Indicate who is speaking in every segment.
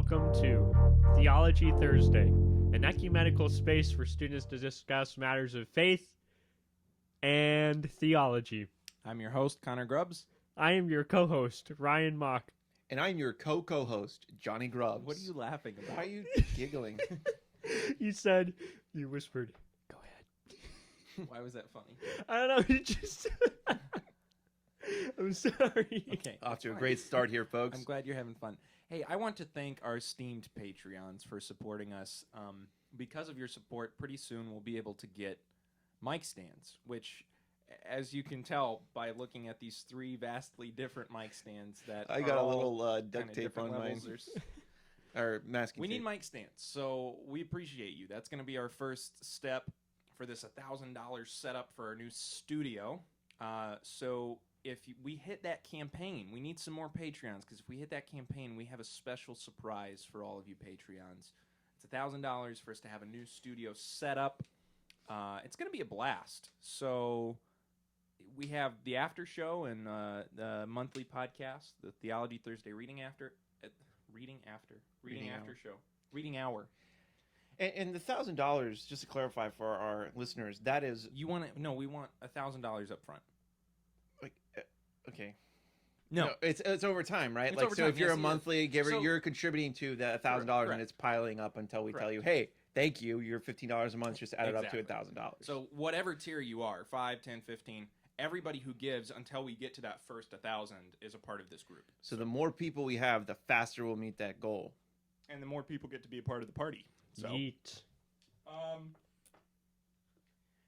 Speaker 1: Welcome to Theology Thursday, an ecumenical space for students to discuss matters of faith and theology.
Speaker 2: I'm your host, Connor Grubbs.
Speaker 1: I am your co-host, Ryan Mock.
Speaker 3: And I'm your co-host, Johnny Grubbs.
Speaker 2: What are you laughing about?
Speaker 3: Why are you giggling?
Speaker 1: You whispered, go ahead.
Speaker 2: Why was that funny?
Speaker 1: I don't know, you just... I'm sorry.
Speaker 2: Okay.
Speaker 3: Off to a great start here, folks.
Speaker 2: I'm glad you're having fun. Hey, I want to thank our esteemed Patreons for supporting us. Because of your support, pretty soon we'll be able to get mic stands, which, as you can tell by looking at these three vastly different mic stands that
Speaker 3: I got a little duct tape on mine. Or masking
Speaker 2: We
Speaker 3: tape.
Speaker 2: need mic stands, so we appreciate you. That's going to be our first step for this $1,000 setup for our new studio. So if we hit that campaign, we need some more Patreons, because if we hit that campaign, we have a special surprise for all of you Patreons. It's $1,000 for us to have a new studio set up. It's going to be a blast. So we have the after show and the monthly podcast, the Theology Thursday Reading After show, Reading Hour.
Speaker 3: And the $1,000, just to clarify for our listeners, that is
Speaker 2: We want $1,000 up front.
Speaker 3: like okay.
Speaker 2: No,
Speaker 3: it's over time, right?
Speaker 2: It's
Speaker 3: like
Speaker 2: over
Speaker 3: so,
Speaker 2: time,
Speaker 3: if you're
Speaker 2: yes,
Speaker 3: a
Speaker 2: it is.
Speaker 3: monthly giver,
Speaker 2: So-
Speaker 3: you're contributing to the $1,000,
Speaker 2: Correct.
Speaker 3: and it's piling up until we tell
Speaker 2: Correct.
Speaker 3: you, hey, thank you, you're $15 a month, just added up to
Speaker 2: Exactly.
Speaker 3: $1,000.
Speaker 2: So whatever tier you are, 5, 10, 15, everybody who gives until we get to that first 1,000 is a part of this group.
Speaker 3: So the more people we have, the faster we'll meet that goal.
Speaker 2: And the more people get to be a part of the party. So
Speaker 1: Yeet.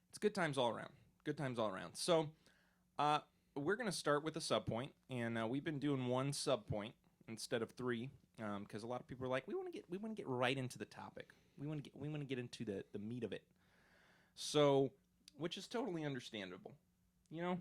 Speaker 2: it's good times all around. Good times all around. So we're going to start with a subpoint, and we've been doing one subpoint instead of three, because a lot of people are like, we want to get right into the topic. We want to get into the meat of it. So, which is totally understandable, you know.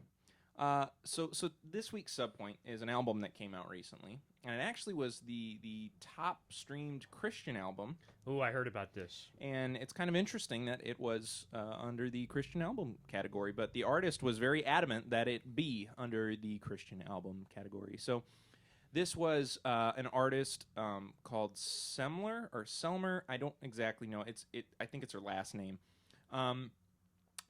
Speaker 2: So this week's subpoint is an album that came out recently, and it actually was the top streamed Christian album.
Speaker 1: Oh, I heard about this.
Speaker 2: And it's kind of interesting that it was under the Christian album category, but the artist was very adamant that it be under the Christian album category. So this was an artist called Selmer. I don't exactly know. I think it's her last name.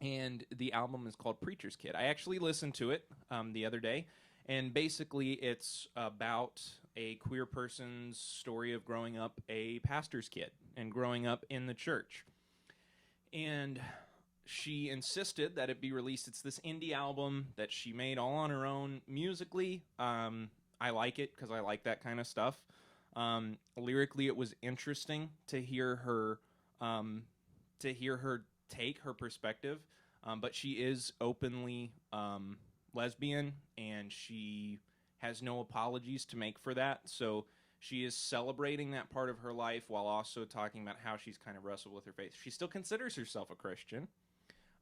Speaker 2: And the album is called Preacher's Kid. I actually listened to it the other day, and basically it's about a queer person's story of growing up a pastor's kid and growing up in the church. And she insisted that it be released. It's this indie album that she made all on her own musically. I like it because I like that kind of stuff. Lyrically, it was interesting to hear her take her perspective, but she is openly lesbian, and she has no apologies to make for that. So she is celebrating that part of her life while also talking about how she's kind of wrestled with her faith. She still considers herself a Christian,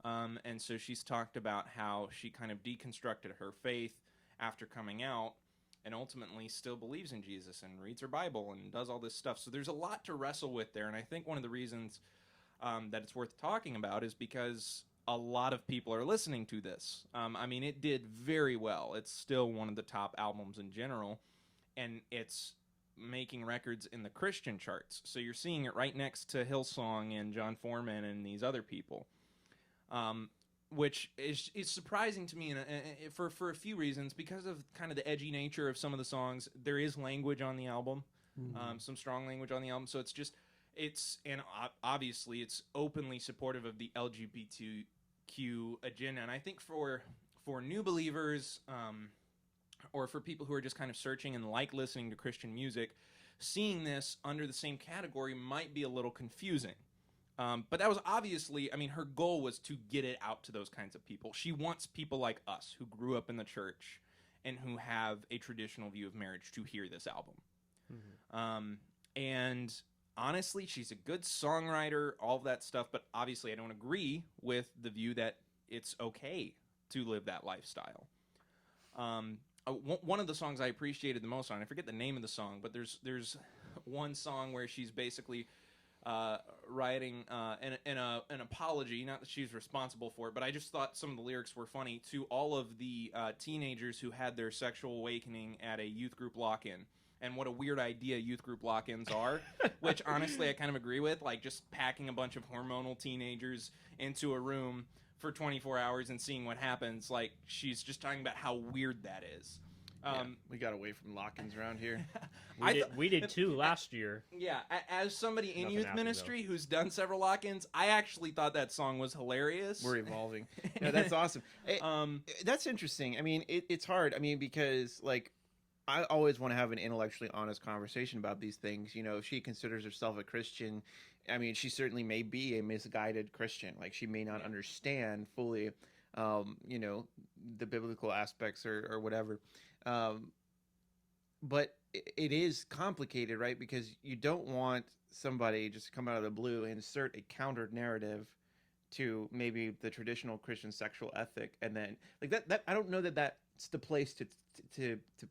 Speaker 2: and so she's talked about how she kind of deconstructed her faith after coming out, and ultimately still believes in Jesus and reads her Bible and does all this stuff. So there's a lot to wrestle with there, and I think one of the reasons that it's worth talking about is because a lot of people are listening to this. I mean, it did very well. It's still one of the top albums in general, and it's making records in the Christian charts. So you're seeing it right next to Hillsong and John Foreman and these other people, which is surprising to me for a few reasons. Because of kind of the edgy nature of some of the songs, there is language on the album, some strong language on the album. So obviously it's openly supportive of the LGBTQ agenda. And I think for new believers, or for people who are just kind of searching and like listening to Christian music, seeing this under the same category might be a little confusing. But that was obviously, I mean, her goal was to get it out to those kinds of people. She wants people like us who grew up in the church and who have a traditional view of marriage to hear this album. Mm-hmm. And honestly, she's a good songwriter, all of that stuff, but obviously I don't agree with the view that it's okay to live that lifestyle. One of the songs I appreciated the most on, I forget the name of the song, but there's one song where she's basically writing an apology, not that she's responsible for it, but I just thought some of the lyrics were funny, to all of the teenagers who had their sexual awakening at a youth group lock-in. and what a weird idea youth group lock-ins are, which honestly I kind of agree with, like just packing a bunch of hormonal teenagers into a room for 24 hours and seeing what happens. Like, she's just talking about how weird that is.
Speaker 3: We got away from lock-ins around here.
Speaker 1: We did too last year.
Speaker 2: Yeah, as somebody in
Speaker 1: Nothing
Speaker 2: youth
Speaker 1: happened,
Speaker 2: ministry who's done several lock-ins, I actually thought that song was hilarious.
Speaker 3: We're evolving. No, that's awesome. That's interesting. I mean, it's hard. I mean, because like, I always want to have an intellectually honest conversation about these things. You know, if she considers herself a Christian, I mean, she certainly may be a misguided Christian. Like, she may not understand fully, you know, the biblical aspects or whatever. But it is complicated, right? Because you don't want somebody just to come out of the blue and insert a counter narrative to maybe the traditional Christian sexual ethic, and then like that I don't know that that's the place to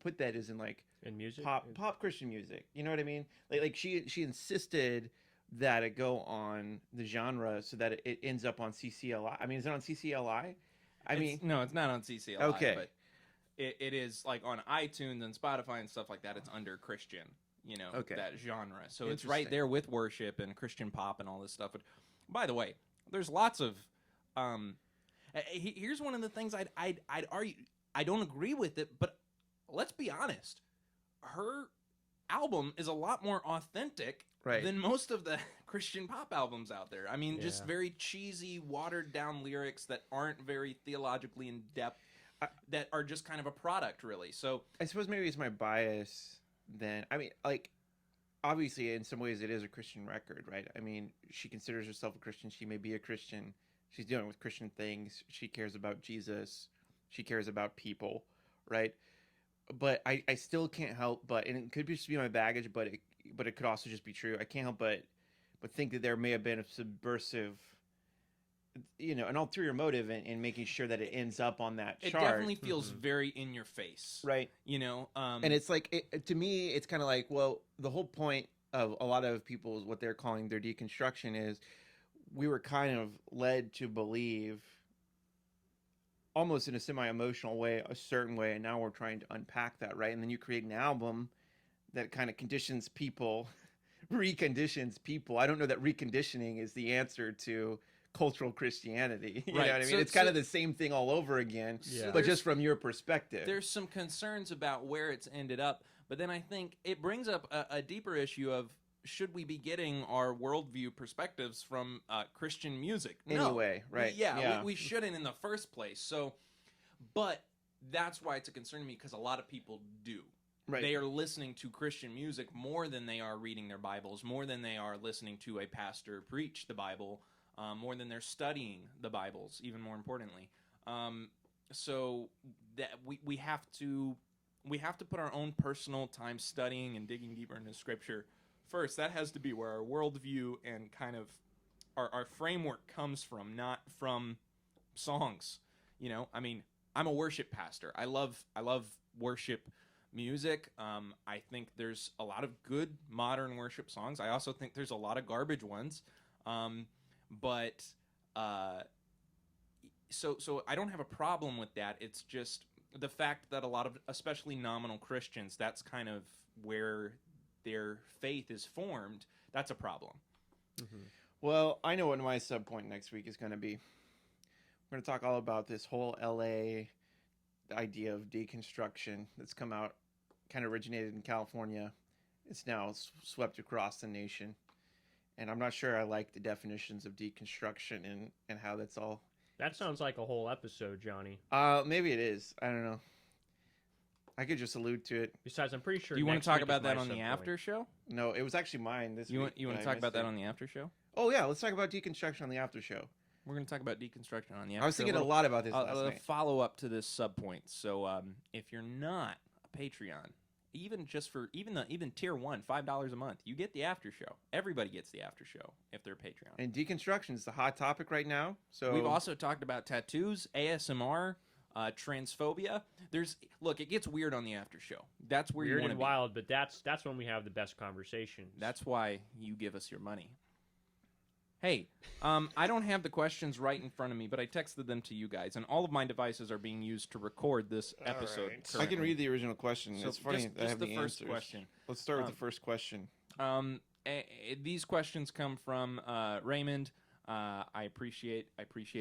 Speaker 3: put that, is in like
Speaker 1: In music?
Speaker 3: pop Christian music. You know what I mean? Like she insisted that it go on the genre so that it ends up on CCLI. I mean, is it on CCLI?
Speaker 2: No, it's not on CCLI.
Speaker 3: Okay.
Speaker 2: But it is like on iTunes and Spotify and stuff like that. It's under Christian, you know,
Speaker 3: Okay.
Speaker 2: that genre. So it's right
Speaker 3: Interesting.
Speaker 2: there with worship and Christian pop and all this stuff. But by the way, there's lots of. Here's one of the things I'd argue. I don't agree with it, but let's be honest. Her album is a lot more authentic
Speaker 3: Right.
Speaker 2: than most of the Christian pop albums out there. I mean, just
Speaker 1: Yeah.
Speaker 2: very cheesy, watered down lyrics that aren't very theologically in depth, that are just kind of a product, really. So
Speaker 3: I suppose maybe it's my bias then. I mean, like, obviously, in some ways, it is a Christian record, right? I mean, she considers herself a Christian. She may be a Christian. She's dealing with Christian things. She cares about Jesus. She cares about people, right? But I still can't help but, and it could just be my baggage, but it could also just be true. I can't help but think that there may have been a subversive, you know, an ulterior motive in making sure that it ends up on that
Speaker 2: it
Speaker 3: chart.
Speaker 2: definitely feels very in your face,
Speaker 3: Right.
Speaker 2: you know?
Speaker 3: And it's like, to me, it's kind of like, well, the whole point of a lot of people, what they're calling their deconstruction, is we were kind of led to believe, almost in a semi-emotional way, a certain way, and now we're trying to unpack that, right? And then you create an album that kind of conditions people, reconditions people. I don't know that reconditioning is the answer to cultural Christianity. You
Speaker 2: Right.
Speaker 3: know what I mean?
Speaker 2: So-
Speaker 3: It's kind of the same thing all over again,
Speaker 1: Yeah.
Speaker 3: but just from your perspective.
Speaker 2: There's some concerns about where it's ended up, but then I think it brings up a deeper issue of, should we be getting our worldview perspectives from Christian music? No.
Speaker 3: Anyway, right. Yeah.
Speaker 2: We shouldn't in the first place. So, but that's why it's a concern to me, because a lot of people do.
Speaker 3: Right.
Speaker 2: They are listening to Christian music more than they are reading their Bibles, more than they are listening to a pastor preach the Bible, more than they're studying the Bibles, even more importantly. So that we have to put our own personal time studying and digging deeper into Scripture first. That has to be where our worldview and kind of our framework comes from, not from songs. You know, I mean, I'm a worship pastor. I love worship music. I think there's a lot of good modern worship songs. I also think there's a lot of garbage ones. But so I don't have a problem with that. It's just the fact that a lot of, especially nominal Christians, that's kind of where their faith is formed. That's a problem.
Speaker 1: Mm-hmm.
Speaker 3: Well, I know what my sub point next week is going to be. We're going to talk all about this whole LA idea of deconstruction that's come out, kind of originated in California. It's now swept across the nation. And I'm not sure I like the definitions of deconstruction and how that's all.
Speaker 1: That sounds like a whole episode, Johnny.
Speaker 3: Maybe it is. I don't know. I could just allude to it.
Speaker 1: Besides, I'm pretty sure.
Speaker 2: Do you want
Speaker 1: next
Speaker 2: to talk
Speaker 1: week is
Speaker 2: about that
Speaker 1: my
Speaker 2: on the
Speaker 1: sub
Speaker 2: after
Speaker 1: point.
Speaker 2: show?
Speaker 3: No, it was actually mine this week.
Speaker 2: You want
Speaker 3: but
Speaker 2: to
Speaker 3: I
Speaker 2: talk about
Speaker 3: missed
Speaker 2: that
Speaker 3: it.
Speaker 2: on the after show?
Speaker 3: Oh, yeah. Let's talk about deconstruction on the after show.
Speaker 2: We're going to talk about deconstruction on the after
Speaker 3: I was
Speaker 2: show.
Speaker 3: thinking a lot about this last
Speaker 2: A
Speaker 3: night.
Speaker 2: follow up to this sub point. So if you're not a Patreon, even just for even tier 1, $5 a month, you get the after show. Everybody gets the after show if they're Patreon.
Speaker 3: And deconstruction is the hot topic right now. So
Speaker 2: We've also talked about tattoos, ASMR, transphobia. It gets weird on the after show. That's where you
Speaker 1: Weird
Speaker 2: want to
Speaker 1: and
Speaker 2: be.
Speaker 1: wild, but that's when we have the best conversations.
Speaker 2: That's why you give us your money. Hey, I don't have the questions right in front of me, but I texted them to you guys, and all of my devices are being used to record this episode.
Speaker 1: right.
Speaker 3: I can read the original question.
Speaker 2: So
Speaker 3: It's funny
Speaker 2: just
Speaker 3: that I have
Speaker 2: the
Speaker 3: the
Speaker 2: first
Speaker 3: answers.
Speaker 2: question.
Speaker 3: Let's start with
Speaker 2: Um,
Speaker 3: the first question.
Speaker 2: These questions come from Raymond. I appreciate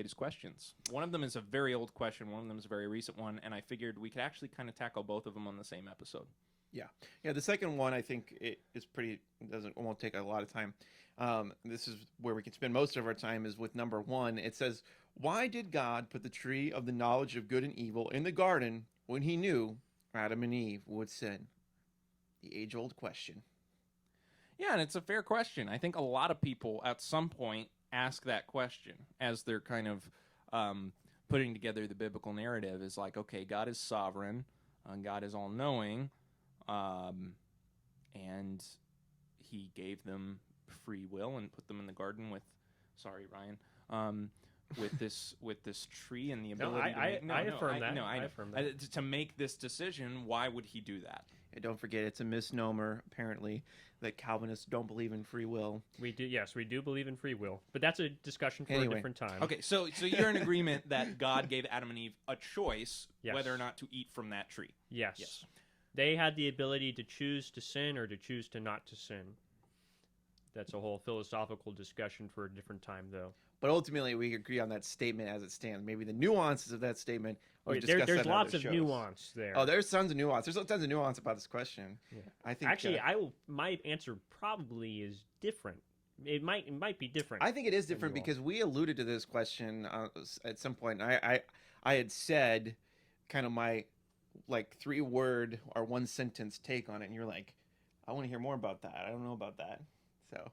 Speaker 2: his questions. One of them is a very old question. One of them is a very recent one, and I figured we could actually kind of tackle both of them on the same episode.
Speaker 3: Yeah. The second one I think it is pretty. Won't take a lot of time. This is where we can spend most of our time. Is with number one. It says, "Why did God put the tree of the knowledge of good and evil in the garden when He knew Adam and Eve would sin?" The age-old question.
Speaker 2: Yeah, and it's a fair question. I think a lot of people at some point ask that question as they're kind of putting together the biblical narrative. Is like, okay, God is sovereign, God is all-knowing, and He gave them free will and put them in the garden with, sorry, Ryan, with this tree and the ability
Speaker 1: I affirm that. I affirm that.
Speaker 2: to make this decision. Why would He do that?
Speaker 3: And don't forget, it's a misnomer, apparently, that Calvinists don't believe in free will.
Speaker 1: We do, yes, we do believe in free will, but that's a discussion for a different time.
Speaker 2: Okay, so you're in agreement that God gave Adam and Eve a choice
Speaker 1: Yes.
Speaker 2: whether or not to eat from that tree.
Speaker 1: Yes.
Speaker 2: Yes.
Speaker 1: They had the ability to choose to sin or to choose to not to sin. That's a whole philosophical discussion for a different time, though.
Speaker 3: But ultimately, we agree on that statement as it stands. Maybe the nuances of that statement. we've
Speaker 1: There's
Speaker 3: discussed that in
Speaker 1: lots
Speaker 3: other
Speaker 1: of
Speaker 3: shows.
Speaker 1: nuance there.
Speaker 3: Oh, there's tons of nuance. There's tons of nuance about this question.
Speaker 1: Yeah.
Speaker 3: I think.
Speaker 1: Actually, my answer probably is different. It might be different.
Speaker 3: I think it is different
Speaker 1: you all.
Speaker 3: because we alluded to this question at some point. I had said kind of my like 3-word or 1-sentence take on it, and you're like, I want to hear more about that. I don't know about that. So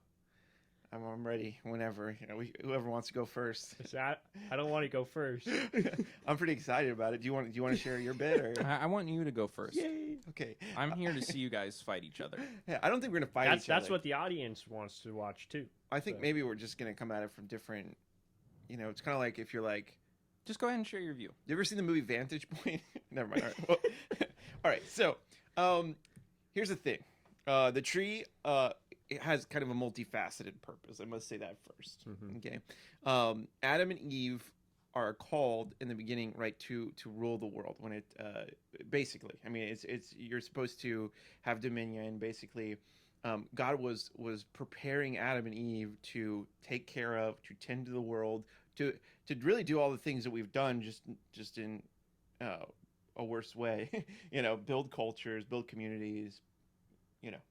Speaker 3: I'm ready whenever. Whoever wants to go first.
Speaker 1: I don't want to go first.
Speaker 3: I'm pretty excited about it. Do you want to share your bit or?
Speaker 2: I want you to go first.
Speaker 3: Yay! Okay.
Speaker 2: I'm here to see you guys fight each other.
Speaker 3: Yeah, I don't think we're gonna fight each other.
Speaker 1: That's what the audience wants to watch too.
Speaker 3: I think
Speaker 1: so.
Speaker 3: maybe we're just gonna come at it from different. It's kind of like if you're like.
Speaker 2: Just go ahead and share your view.
Speaker 3: You ever seen the movie Vantage Point? Never mind. All right. Well, all right. So, here's the thing. The tree, it has kind of a multifaceted purpose. I must say that first.
Speaker 1: Mhm.
Speaker 3: Okay. Adam and Eve are called in the beginning, right, to rule the world. When it basically, I mean, it's you're supposed to have dominion. Basically, God was preparing Adam and Eve to take care of, to tend to the world, to really do all the things that we've done, just in a worse way. Build cultures, build communities,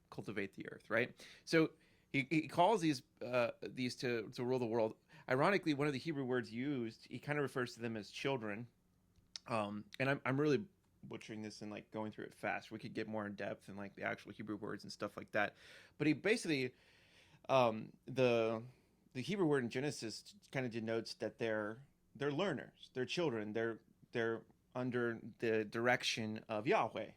Speaker 3: cultivate the earth, right? So he calls these to rule the world. Ironically, one of the Hebrew words used, he kind of refers to them as children. And I'm really butchering this and like going through it fast. We could get more in depth and like the actual Hebrew words and stuff like that. But he basically, the Hebrew word in Genesis kind of denotes that they're learners, they're children, they're under the direction of Yahweh,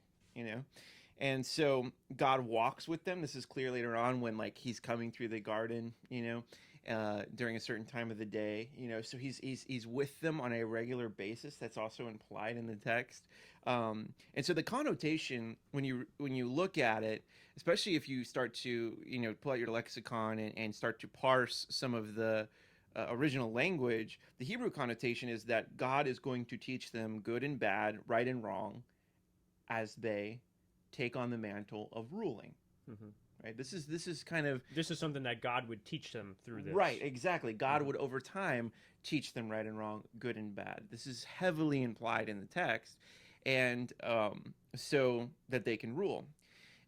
Speaker 3: And so God walks with them. This is clear later on when like he's coming through the garden, during a certain time of the day, So he's with them on a regular basis. That's also implied in the text. And so the connotation when you look at it, especially if you start to pull out your lexicon and start to parse some of the original language, the Hebrew connotation is that God is going to teach them good and bad, right and wrong, as they take on the mantle of ruling.
Speaker 1: Mhm.
Speaker 3: Right. This is kind of
Speaker 1: something that God would teach them through this.
Speaker 3: right. Exactly. God would over time teach them right and wrong, good and bad. This is heavily implied in the text, and so that they can rule.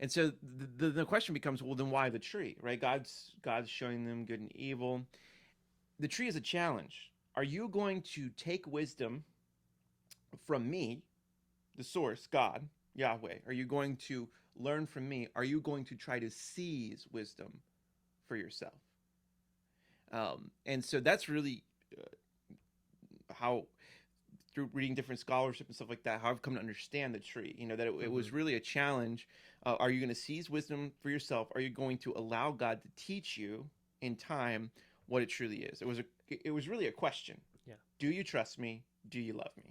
Speaker 3: And so the question becomes, well, then why the tree? Right? God's showing them good and evil. The tree is a challenge. Are you going to take wisdom from me, the source, God, Yahweh? Are you going to learn from me? Are you going to try to seize wisdom for yourself? And so that's really how, through reading different scholarship and stuff like that, how I've come to understand the tree. That it was really a challenge. Are you going to seize wisdom for yourself? Are you going to allow God to teach you in time what it truly is? It was really a question.
Speaker 1: Yeah. Do
Speaker 3: you trust me? Do you love me?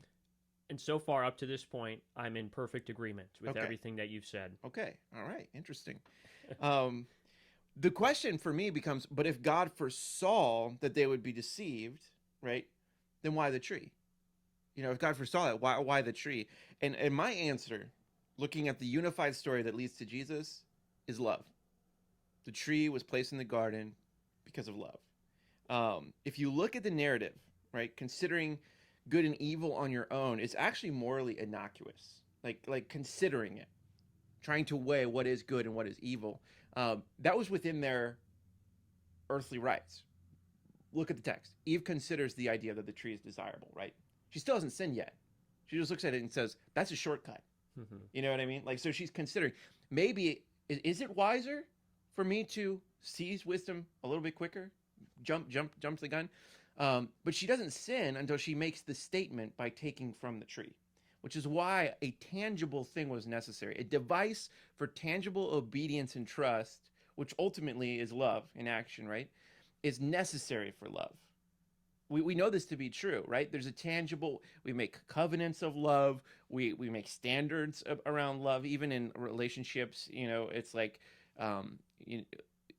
Speaker 1: And so far up to this point, I'm in perfect agreement with
Speaker 3: Okay.
Speaker 1: everything that you've said.
Speaker 3: Okay. All right. Interesting. The question for me becomes, but if God foresaw that they would be deceived, right? Then why the tree? If God foresaw that, why the tree? And my answer, looking at the unified story that leads to Jesus, is love. The tree was placed in the garden because of love. If you look at the narrative, right, considering good and evil on your own, it's actually morally innocuous. Like considering it, trying to weigh what is good and what is evil. That was within their earthly rights. Look at the text. Eve considers the idea that the tree is desirable, right? She still hasn't sinned yet. She just looks at it and says, that's a shortcut.
Speaker 1: Mm-hmm.
Speaker 3: You know what I mean? Like, so she's considering, maybe, is it wiser for me to seize wisdom a little bit quicker? Jump the gun? But she doesn't sin until she makes the statement by taking from the tree, which is why a tangible thing was necessary. A device for tangible obedience and trust, which ultimately is love in action, right, is necessary for love. We know this to be true, right? There's a tangible, we make covenants of love. We make standards around love, even in relationships. It's like,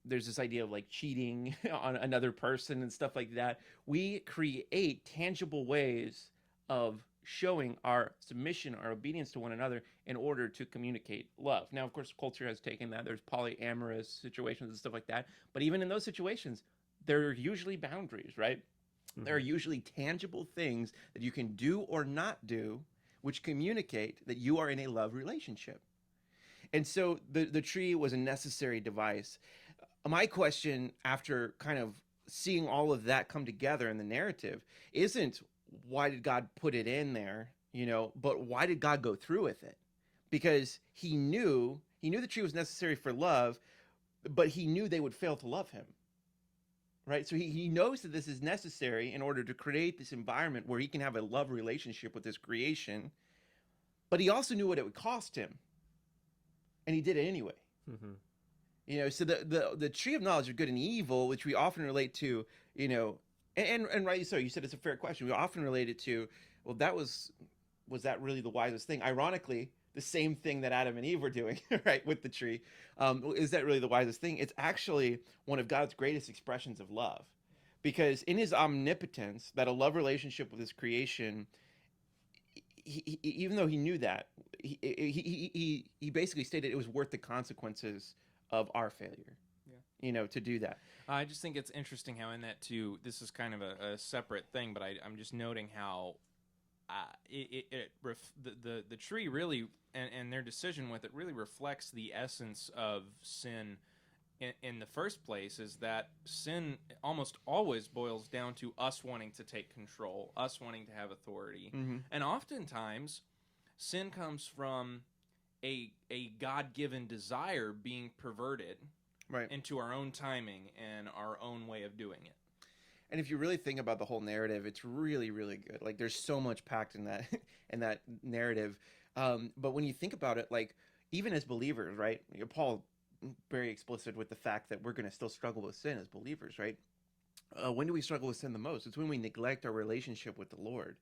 Speaker 3: there's this idea of like cheating on another person and stuff like that. We create tangible ways of showing our submission, our obedience to one another in order to communicate love. Now, of course, culture has taken that. There's polyamorous situations and stuff like that. But even in those situations, there are usually boundaries, right? Mm-hmm. There are usually tangible things that you can do or not do, which communicate that you are in a love relationship. And so the tree was a necessary device. My question, after kind of seeing all of that come together in the narrative, isn't why did God put it in there, but why did God go through with it? Because he knew the tree was necessary for love, but he knew they would fail to love him. Right? So he knows that this is necessary in order to create this environment where he can have a love relationship with his creation, but he also knew what it would cost him. And he did it anyway. Mm-hmm. So the tree of knowledge of good and evil, which we often relate to, and rightly so, you said it's a fair question. We often relate it to, well, was that really the wisest thing? Ironically, the same thing that Adam and Eve were doing, right, with the tree. Is that really the wisest thing? It's actually one of God's greatest expressions of love. Because in his omnipotence, that a love relationship with his creation, he even though he knew that, he basically stated it was worth the consequences of our failure, to do that.
Speaker 2: I just think it's interesting how in that too, this is kind of a separate thing, but I'm just noting how the tree really, and their decision with it really reflects the essence of sin in the first place, is that sin almost always boils down to us wanting to take control, us wanting to have authority. Mm-hmm. And oftentimes, sin comes from a God-given desire being perverted into our own timing and our own way of doing it.
Speaker 3: And if you really think about the whole narrative, it's really, really good. Like, there's so much packed in that narrative. But when you think about it, like, even as believers, right? Paul, very explicit with the fact that we're going to still struggle with sin as believers, right? When do we struggle with sin the most? It's when we neglect our relationship with the Lord.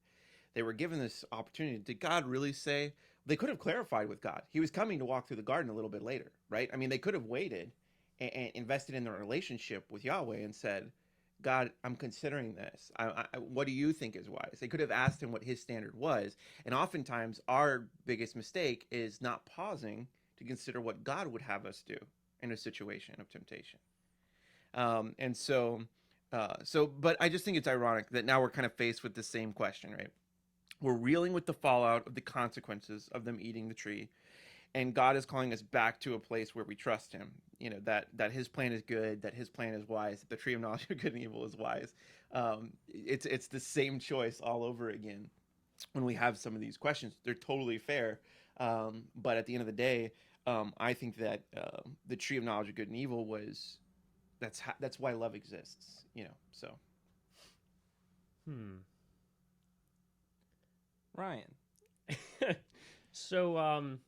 Speaker 3: They were given this opportunity. Did God really say? They could have clarified with God. He was coming to walk through the garden a little bit later, right? I mean, they could have waited and invested in their relationship with Yahweh and said, God, I'm considering this. What do you think is wise? They could have asked him what his standard was. And oftentimes, our biggest mistake is not pausing to consider what God would have us do in a situation of temptation. But I just think it's ironic that now we're kind of faced with the same question, right? We're reeling with the fallout of the consequences of them eating the tree. And God is calling us back to a place where we trust him, that his plan is good, that his plan is wise, that the tree of knowledge of good and evil is wise. It's the same choice all over again. When we have some of these questions, they're totally fair. But at the end of the day, I think that the tree of knowledge of good and evil that's why love exists, so.
Speaker 2: Ryan.
Speaker 1: So,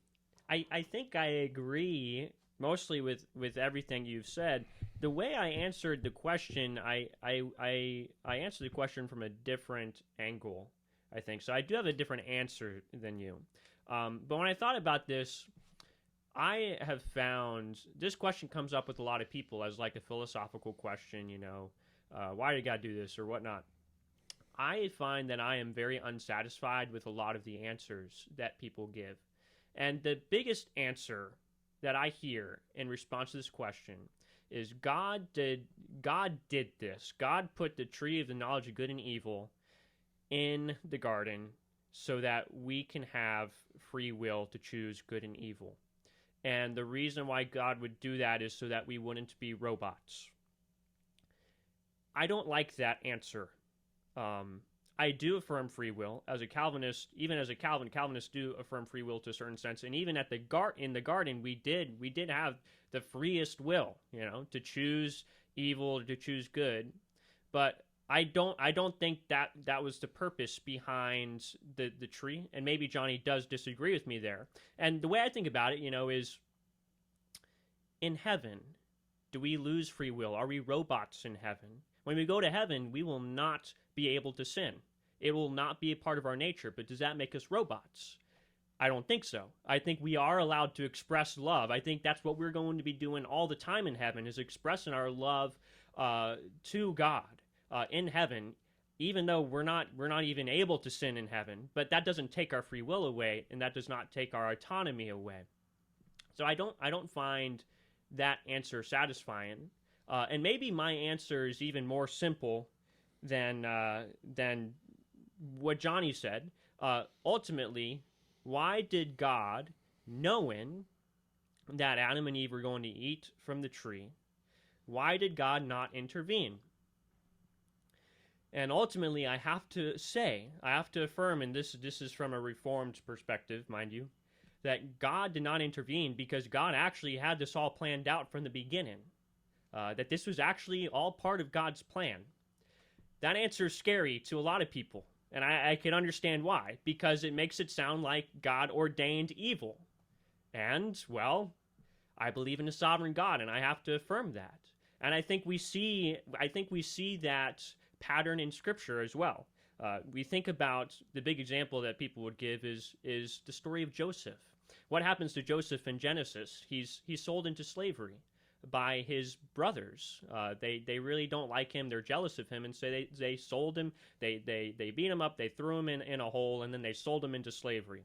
Speaker 1: I think I agree mostly with everything you've said. The way I answered the question, I answered the question from a different angle, I think. So I do have a different answer than you. But when I thought about this, I have found this question comes up with a lot of people as like a philosophical question, why did God do this or whatnot. I find that I am very unsatisfied with a lot of the answers that people give. And the biggest answer that I hear in response to this question is God did this. God put the tree of the knowledge of good and evil in the garden so that we can have free will to choose good and evil. And the reason why God would do that is so that we wouldn't be robots. I don't like that answer. I do affirm free will as a Calvinist. Even as a Calvinists do affirm free will to a certain sense. And even at in the garden, we did have the freest will, to choose evil, to choose good. But I don't think that was the purpose behind the tree. And maybe Johnny does disagree with me there. And the way I think about it, is in heaven, do we lose free will? Are we robots in heaven? When we go to heaven, we will not be able to sin. It will not be a part of our nature, but does that make us robots? I don't think so. I think we are allowed to express love. I think that's what we're going to be doing all the time in heaven, is expressing our love to God in heaven, even though we're not even able to sin in heaven. But that doesn't take our free will away, and that does not take our autonomy away. So I don't find that answer satisfying. And maybe my answer is even more simple than what Johnny said. Ultimately, why did God, knowing that Adam and Eve were going to eat from the tree, why did God not intervene? And ultimately, I have to affirm, and this is from a Reformed perspective, mind you, that God did not intervene because God actually had this all planned out from the beginning. That this was actually all part of God's plan. That answer is scary to a lot of people, and I can understand why, because it makes it sound like God ordained evil. And, well, I believe in a sovereign God, and I have to affirm that. And I think we see that pattern in Scripture as well. We think about the big example that people would give is the story of Joseph. What happens to Joseph in Genesis? He's sold into slavery by his brothers. They really don't like him. They're jealous of him, and so they sold him. They beat him up. They threw him in a hole, and then they sold him into slavery.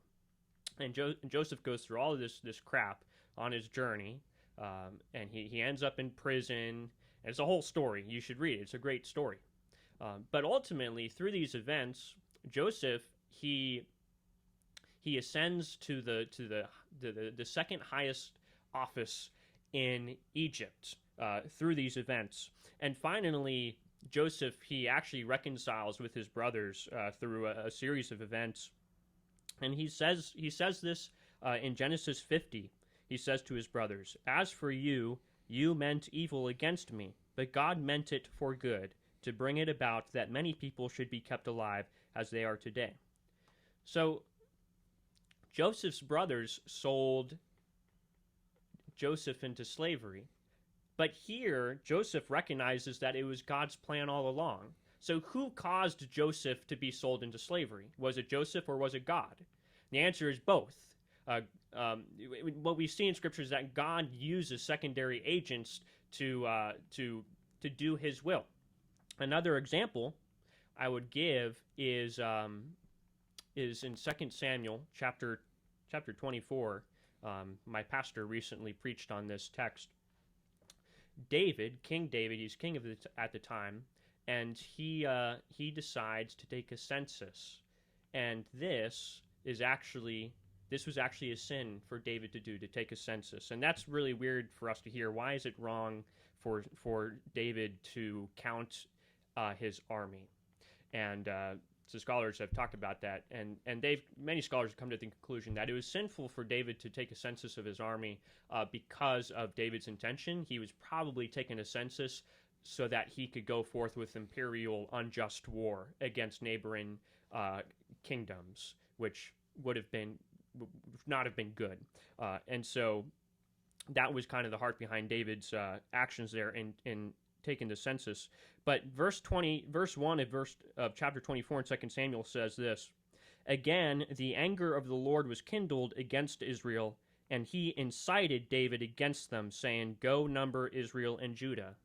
Speaker 1: And Joseph goes through all of this crap on his journey, and he ends up in prison. And it's a whole story. You should read it. It's a great story. But ultimately, through these events, Joseph he ascends to the second highest office in Egypt through these events. And finally, Joseph, he actually reconciles with his brothers through a series of events. And he says this in Genesis 50. He says to his brothers, "As for you, you meant evil against me, but God meant it for good, to bring it about that many people should be kept alive as they are today." So Joseph's brothers sold Joseph into slavery. But here, Joseph recognizes that it was God's plan all along. So who caused Joseph to be sold into slavery? Was it Joseph or was it God? The answer is both. What we see in Scripture is that God uses secondary agents to do His will. Another example I would give is in 2 Samuel chapter 24. My pastor recently preached on this text. King David, he's king at the time, and he decides to take a census, and this was actually a sin for David to take a census, and that's really weird for us to hear. Why is it wrong for David to count his army? And so scholars have talked about that, and many scholars have come to the conclusion that it was sinful for David to take a census of his army because of David's intention. He was probably taking a census so that he could go forth with imperial unjust war against neighboring kingdoms, which would not have been good. And so that was kind of the heart behind David's actions there in taking the census. But verse 1 of chapter 24 in 2 Samuel says this: "Again, the anger of the Lord was kindled against Israel, and he incited David against them, saying, "Go number Israel and Judah."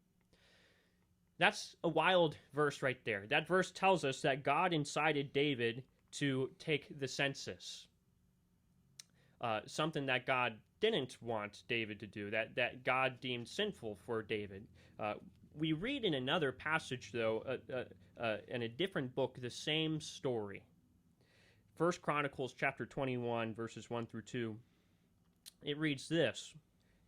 Speaker 1: That's a wild verse right there. That verse tells us that God incited David to take the census, something that God didn't want David to do, that God deemed sinful for David. We read in another passage, though, in a different book, the same story. 1 Chronicles chapter 21, verses 1 through 2. It reads this: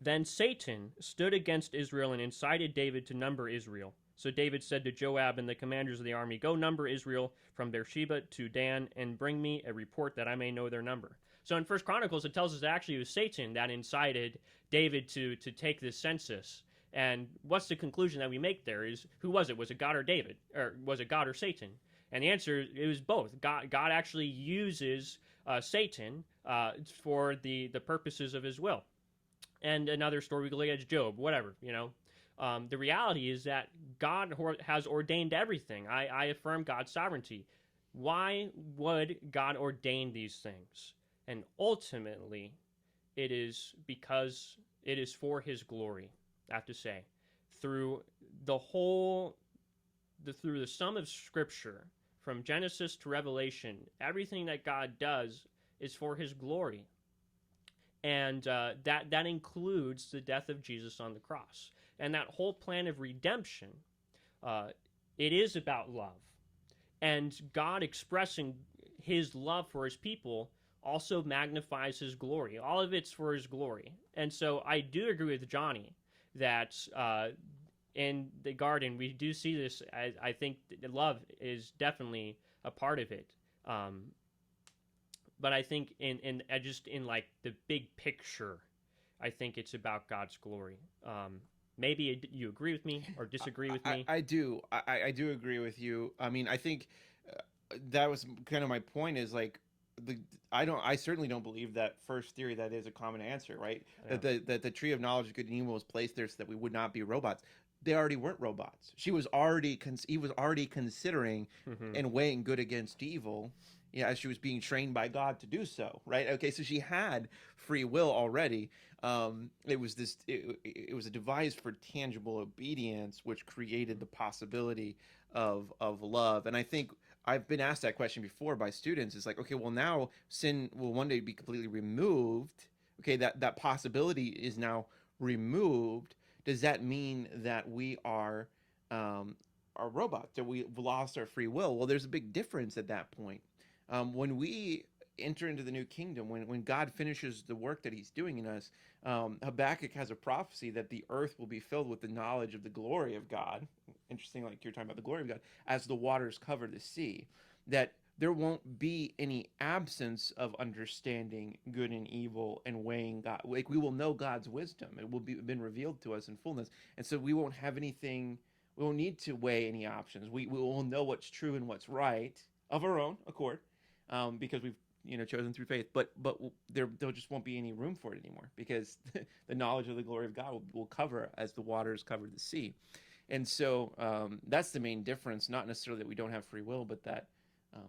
Speaker 1: "Then Satan stood against Israel and incited David to number Israel. So David said to Joab and the commanders of the army, 'Go number Israel from Beersheba to Dan, and bring me a report that I may know their number.'" So in 1 Chronicles, it tells us that actually it was Satan that incited David to take this census. And what's the conclusion that we make there is, who was it? Was it God or David? Or was it God or Satan? And the answer, it was both. God actually uses Satan for the purposes of his will. And another story we could look at is Job, whatever, the reality is that God has ordained everything. I affirm God's sovereignty. Why would God ordain these things? And ultimately, it is because it is for his glory, I have to say. Through the sum of Scripture, from Genesis to Revelation, everything that God does is for his glory. And that includes the death of Jesus on the cross. And that whole plan of redemption, it is about love. And God expressing his love for his people also magnifies his glory. All of it's for his glory. And so I do agree with Johnny that in the garden, we do see this. I think love is definitely a part of it. But I think in like the big picture, I think it's about God's glory. Maybe you agree with me or disagree with me.
Speaker 3: I do. I do agree with you. I mean, I think that was kind of my point. Is like I certainly don't believe that first theory that is a common answer, right? Yeah. That the tree of knowledge of good and evil was placed there so that we would not be robots. They already weren't robots. He was already considering and weighing good against evil. Yeah, as she was being trained by God to do so, right? Okay, so she had free will already. It was a device for tangible obedience, which created the possibility of love. And I think I've been asked that question before by students. It's like, okay, well now sin will one day be completely removed. Okay, that possibility is now removed. Does that mean that we are robots? That we've lost our free will? Well, there's a big difference at that point. When we enter into the new kingdom, when God finishes the work that he's doing in us, Habakkuk has a prophecy that the earth will be filled with the knowledge of the glory of God. Interesting, like you're talking about the glory of God, as the waters cover the sea, that there won't be any absence of understanding good and evil and weighing God. Like, we will know God's wisdom. It will be been revealed to us in fullness. And so we won't have anything, we won't need to weigh any options. We will know what's true and what's right of our own accord. Because we've chosen through faith, but there just won't be any room for it anymore, because the knowledge of the glory of God will cover as the waters cover the sea. And so that's the main difference. Not necessarily that we don't have free will, but that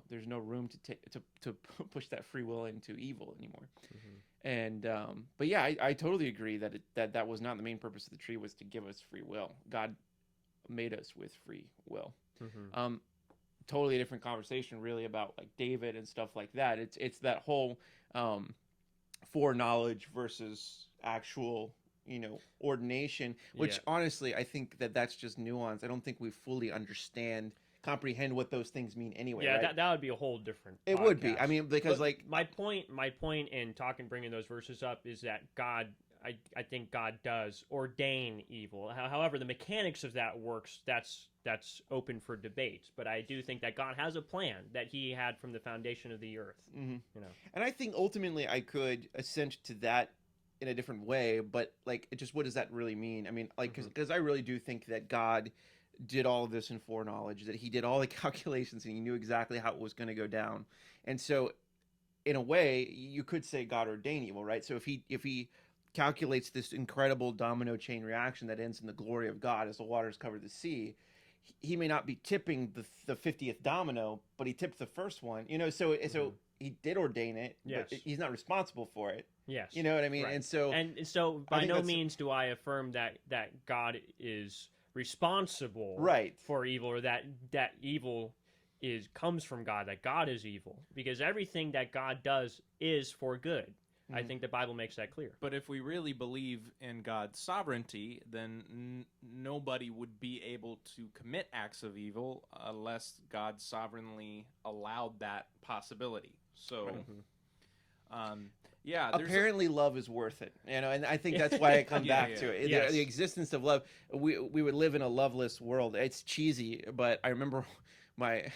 Speaker 3: there's no room to push that free will into evil anymore. And but yeah, I totally agree that was not the main purpose of the tree, was to give us free will. God made us with free will. Totally different conversation really about like David and stuff like that. It's that whole foreknowledge versus actual ordination, which honestly I think that's just nuance. I don't think we fully comprehend what those things mean anyway.
Speaker 1: Yeah,
Speaker 3: right?
Speaker 1: that would be a whole different
Speaker 3: It
Speaker 1: podcast.
Speaker 3: would be. I mean, because
Speaker 1: but my point in bringing those verses up is that God, I think God does ordain evil. However, the mechanics of that works, that's open for debate. But I do think that God has a plan that he had from the foundation of the earth.
Speaker 3: And I think ultimately I could assent to that in a different way, but like, what does that really mean? I mean, like, because I really do think that God did all of this in foreknowledge, that he did all the calculations and he knew exactly how it was going to go down. And so in a way you could say God ordained evil, right? So if he calculates this incredible domino chain reaction that ends in the glory of God as the waters cover the sea, he may not be tipping the 50th domino, but he tipped the first one, so he did ordain it,
Speaker 1: yes.
Speaker 3: But he's not responsible for it.
Speaker 1: Yes.
Speaker 3: You know what I mean?
Speaker 1: Right.
Speaker 3: And so
Speaker 1: by
Speaker 3: think
Speaker 1: no
Speaker 3: that's-
Speaker 1: means do I affirm that God is responsible
Speaker 3: Right.
Speaker 1: for evil, or that evil comes from God, that God is evil, because everything that God does is for good. I think the Bible makes that clear.
Speaker 2: But if we really believe in God's sovereignty, then nobody would be able to commit acts of evil unless God sovereignly allowed that possibility. So, yeah.
Speaker 3: apparently love is worth it, you know, and I think that's why I come
Speaker 2: Yeah,
Speaker 3: back
Speaker 2: yeah.
Speaker 3: to it.
Speaker 1: Yes.
Speaker 3: The existence of love. We would live in a loveless world. It's cheesy, but I remember I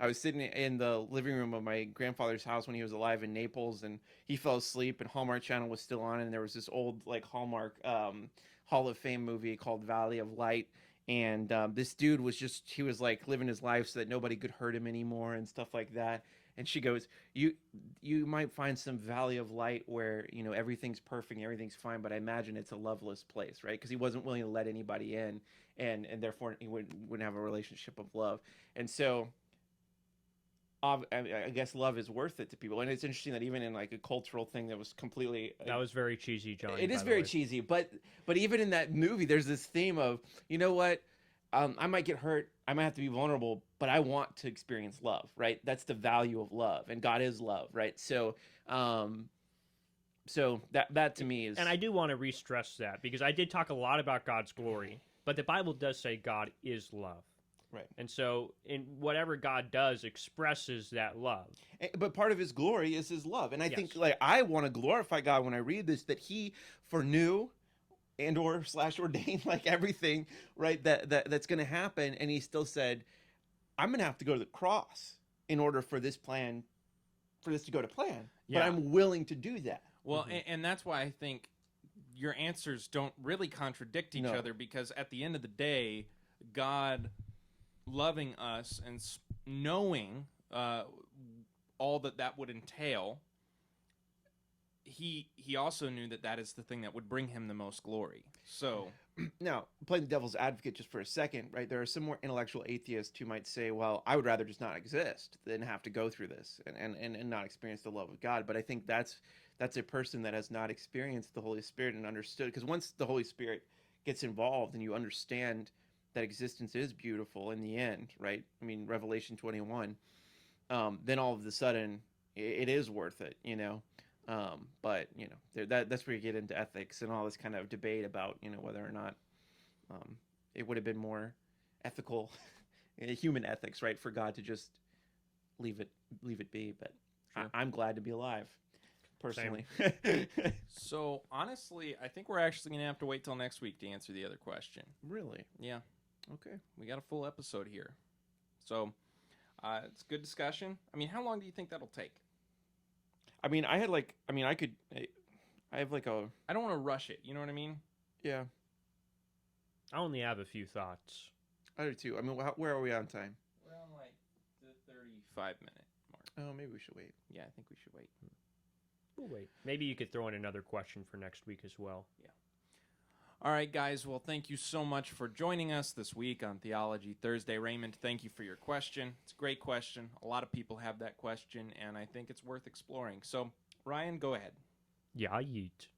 Speaker 3: was sitting in the living room of my grandfather's house when he was alive in Naples, and he fell asleep, and Hallmark Channel was still on, and there was this old like Hallmark Hall of Fame movie called Valley of Light. And this dude he was like living his life so that nobody could hurt him anymore and stuff like that. And she goes, you might find some valley of light where, you know, everything's perfect and everything's fine, but I imagine it's a loveless place, right? Because he wasn't willing to let anybody in, and therefore he wouldn't have a relationship of love. And so I guess love is worth it to people. And it's interesting that even in like a cultural thing that was completely...
Speaker 1: That was very cheesy, John.
Speaker 3: It is very cheesy, but even in that movie, there's this theme of, you know what? I might get hurt. I might have to be vulnerable, but I want to experience love, right? That's the value of love, and God is love, right? So, that to me is...
Speaker 1: And I do want to re-stress that, because I did talk a lot about God's glory, but the Bible does say God is love.
Speaker 3: Right.
Speaker 1: And so in whatever God does expresses that love.
Speaker 3: But part of his glory is his love. And I
Speaker 1: Yes.
Speaker 3: think, like, I want to glorify God when I read this, that he foreknew and or / ordained like everything, right, that's going to happen. And he still said, I'm going to have to go to the cross in order for this to go to plan.
Speaker 2: Yeah.
Speaker 3: But I'm willing to do that.
Speaker 2: Well, and that's why I think your answers don't really contradict each
Speaker 3: No.
Speaker 2: other, because at the end of the day, God loving us and knowing all that would entail, he also knew that is the thing that would bring him the most glory. So
Speaker 3: Now, playing the devil's advocate just for a second, right? There are some more intellectual atheists who might say, well, I would rather just not exist than have to go through this and not experience the love of God. But I think that's a person that has not experienced the Holy Spirit and understood. Because once the Holy Spirit gets involved and you understand that existence is beautiful in the end, right? I mean, Revelation 21, then all of a sudden it is worth it, you know? But, you know, that's where you get into ethics and all this kind of debate about, you know, whether or not it would have been more ethical, human ethics, right, for God to just leave it be. But
Speaker 1: Sure.
Speaker 3: I'm glad to be alive, personally.
Speaker 2: So honestly, I think we're actually going to have to wait till next week to answer the other question.
Speaker 3: Really?
Speaker 2: Yeah,
Speaker 3: Okay.
Speaker 2: we got a full episode here. So it's good discussion. I mean, how long do you think that'll take?
Speaker 3: I mean, I have like a,
Speaker 2: I don't want to rush it. You know what I mean?
Speaker 3: yeah,
Speaker 1: I only have a few thoughts.
Speaker 3: I do too. I mean, where are we on time?
Speaker 2: We're on like the 35-minute mark.
Speaker 3: Oh, maybe we should wait.
Speaker 2: Yeah, I think we should wait.
Speaker 1: We'll wait. Maybe you could throw in another question for next week as well.
Speaker 2: All right, guys. Well, thank you so much for joining us this week on Theology Thursday. Raymond, thank you for your question. It's a great question. A lot of people have that question, and I think it's worth exploring. So, Ryan, go ahead.
Speaker 1: Yeah, yeet.